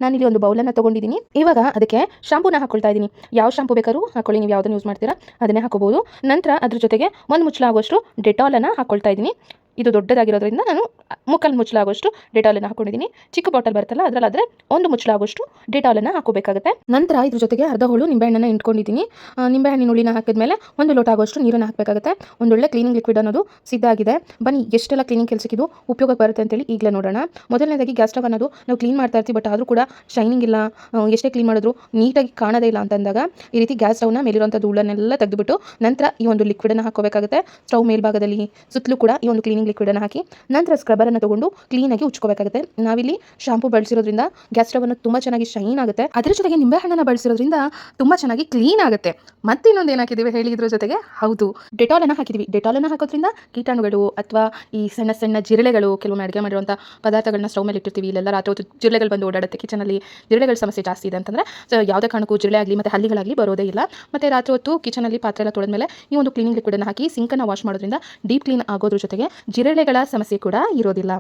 ನಾನಿಲ್ಲಿ ಒಂದು ಬೌಲನ್ನು ತೊಗೊಂಡಿದ್ದೀನಿ. ಇವಾಗ ಅದಕ್ಕೆ ಶಾಂಪೂನ ಹಾಕ್ಕೊಳ್ತಾ ಇದ್ದೀನಿ. ಯಾವ ಶಾಂಪೂ ಬೇಕಾದ್ರೂ ಹಾಕೊಳ್ಳಿ, ನೀವು ಯಾವುದನ್ನು ಯೂಸ್ ಮಾಡ್ತೀರಾ ಅದನ್ನೇ ಹಾಕೋಬಹುದು. ನಂತರ ಅದ್ರ ಜೊತೆಗೆ ಒಂದು ಮುಚ್ಚಲಾಗುವಷ್ಟು ಡೆಟಾಲನ್ನು ಹಾಕ್ಕೊಳ್ತಾ ಇದ್ದೀನಿ. ಇದು ದೊಡ್ಡದಾಗಿರೋದ್ರಿಂದ ನಾನು ಮುಕ್ಕಲ್ ಮುಚ್ಚಲಾಗುವಷ್ಟು ಡೆಟಾಲನ್ನು ಹಾಕೊಂಡಿದ್ದೀನಿ. ಚಿಕ್ಕ ಬಾಟಲ್ ಬರುತ್ತಲ್ಲ ಅದರಲ್ಲಾದರೆ ಒಂದು ಮುಚ್ಚಲಾಗುವಷ್ಟು ಡೆಟಾಲನ್ನು ಹಾಕೋಬೇಕಾಗುತ್ತೆ. ನಂತರ ಇದ್ರ ಜೊತೆಗೆ ಅರ್ಧ ಹೋಳು ನಿಂಬೆಹಣ್ಣನ್ನು ಇಂಟ್ಕೊಂಡಿದ್ದೀನಿ. ನಿಂಬೆಹಣ್ಣಿನ ಹುಳಿನ ಹಾಕಿದ್ಮೇಲೆ ಒಂದು ಲೋಟ ಆಗುವಷ್ಟು ನೀರನ್ನು ಹಾಕಬೇಕಾಗುತ್ತೆ. ಒಂದೊಳ್ಳೆ ಕ್ಲೀನಿಂಗ್ ಲಿಕ್ವಿಡ್ ಅನ್ನೋದು ಸಿದ್ಧ ಆಗಿದೆ. ಬನ್ನಿ ಎಷ್ಟೆಲ್ಲ ಕ್ಲೀನಿಂಗ್ ಕೆಲಸಕ್ಕೆ ಇದು ಉಪಯೋಗಕ್ಕೆ ಬರುತ್ತೆ ಅಂತೇಳಿ ಈಗಲೇ ನೋಡೋಣ. ಮೊದಲನೇದಾಗಿ ಗ್ಯಾಸ್ ಸ್ಟವ್ ಅನ್ನೋದು ನಾವು ಕ್ಲೀನ್ ಮಾಡ್ತಾ ಇರ್ತೀವಿ, ಬಟ್ ಆದರೂ ಕೂಡ ಶೈನಿಂಗ್ ಇಲ್ಲ, ಎಷ್ಟೇ ಕ್ಲೀನ್ ಮಾಡಿದ್ರು ನೀಟಾಗಿ ಕಾಣೋದೇ ಇಲ್ಲ ಅಂತಂದಾಗ ಈ ರೀತಿ ಗ್ಯಾಸ್ ಸ್ಟವ್ನ ಮೇಲಿರುವಂಥ ಧೂಳನ್ನೆಲ್ಲ ತೆಗೆದುಬಿಟ್ಟು ನಂತರ ಈ ಒಂದು ಲಿಕ್ವಿಡನ್ನು ಹಾಕೋಬೇಕಾಗುತ್ತೆ. ಸ್ಟವ್ ಮೇಲ್ಭಾಗದಲ್ಲಿ ಸುತ್ತಲೂ ಕೂಡ ಈ ಒಂದು ಕ್ಲೀನಿಂಗ್ ಲಿಕ್ವಿಡನ್ನು ಹಾಕಿ ನಂತರ ಸ್ಕ್ರಬ್ಬರನ್ನು ತಗೊಂಡು ಕ್ಲೀನಾಗಿ ಉಜ್ಕೋಬೇಕಾಗುತ್ತೆ. ನಾವಿಲ್ಲಿ ಶಾಂಪೂ ಬಳಸಿರೋದ್ರಿಂದ ಗ್ಯಾಸ್ ಸ್ಟವ್ ಅನ್ನು ತುಂಬ ಚೆನ್ನಾಗಿ ಶೈನ್ ಆಗುತ್ತೆ. ಅದರ ಜೊತೆಗೆ ನಿಂಬೆಹಣ್ಣನ್ನು ಬಳಸಿರೋದ್ರಿಂದ ತುಂಬ ಚೆನ್ನಾಗಿ ಕ್ಲೀನ್ ಆಗುತ್ತೆ. ಮತ್ತೆ ಇನ್ನೊಂದು ಏನು ಹಾಕಿದ್ದೀವಿ ಹೇಳಿ ಇದ್ರ ಜೊತೆಗೆ? ಹೌದು, ಡೆಟಾಲನ್ನು ಹಾಕಿದ್ದೀವಿ. ಡೆಟಾಲನ್ನು ಹಾಕೋದ್ರಿಂದ ಕೀಟಾಣುಗಳು ಅಥವಾ ಈ ಸಣ್ಣ ಸಣ್ಣ ಜಿರಳೆಗಳು, ಕೆಲವೊಮ್ಮೆ ಅಡುಗೆ ಮಾಡಿರುವಂಥ ಪದಾರ್ಥಗಳನ್ನ ಸ್ಟವ್ ಮೇಲೆ ಇಟ್ಟಿರ್ತೀವಿ, ಇಲ್ಲೆಲ್ಲ ರಾತ್ರಿ ಹೊತ್ತು ಜಿರಳೆಗಳು ಬಂದು ಓಡಾಡುತ್ತೆ. ಕಿಚನಲ್ಲಿ ಜಿರಳೆಗಳ ಸಮಸ್ಯೆ ಜಾಸ್ತಿ ಇದೆ ಅಂತಂದರೆ ಯಾವುದೇ ಕಾರಣಕ್ಕೂ ಜಿರಳೆ ಆಗಲಿ ಮತ್ತು ಹಲ್ಲಿಗಳಾಗಲಿ ಬರೋದೇ ಇಲ್ಲ. ಮತ್ತು ರಾತ್ರಿ ಹೊತ್ತು ಕಿಚನಲ್ಲಿ ಪಾತ್ರೆ ಎಲ್ಲ ತೊಳೆದ್ಮೇಲೆ ಈ ಒಂದು ಕ್ಲೀನಿಂಗ್ ಲಿಕ್ವಿಡನ್ನು ಹಾಕಿ ಸಿಂಕನ್ನು ವಾಶ್ ಮಾಡೋದ್ರಿಂದ ಡೀಪ್ ಕ್ಲೀನ್ ಆಗೋದ್ರ ಜೊತೆಗೆ ಜಿರಳೆಗಳ ಸಮಸ್ಯೆ ಕೂಡ ಇರೋದಿಲ್ಲ.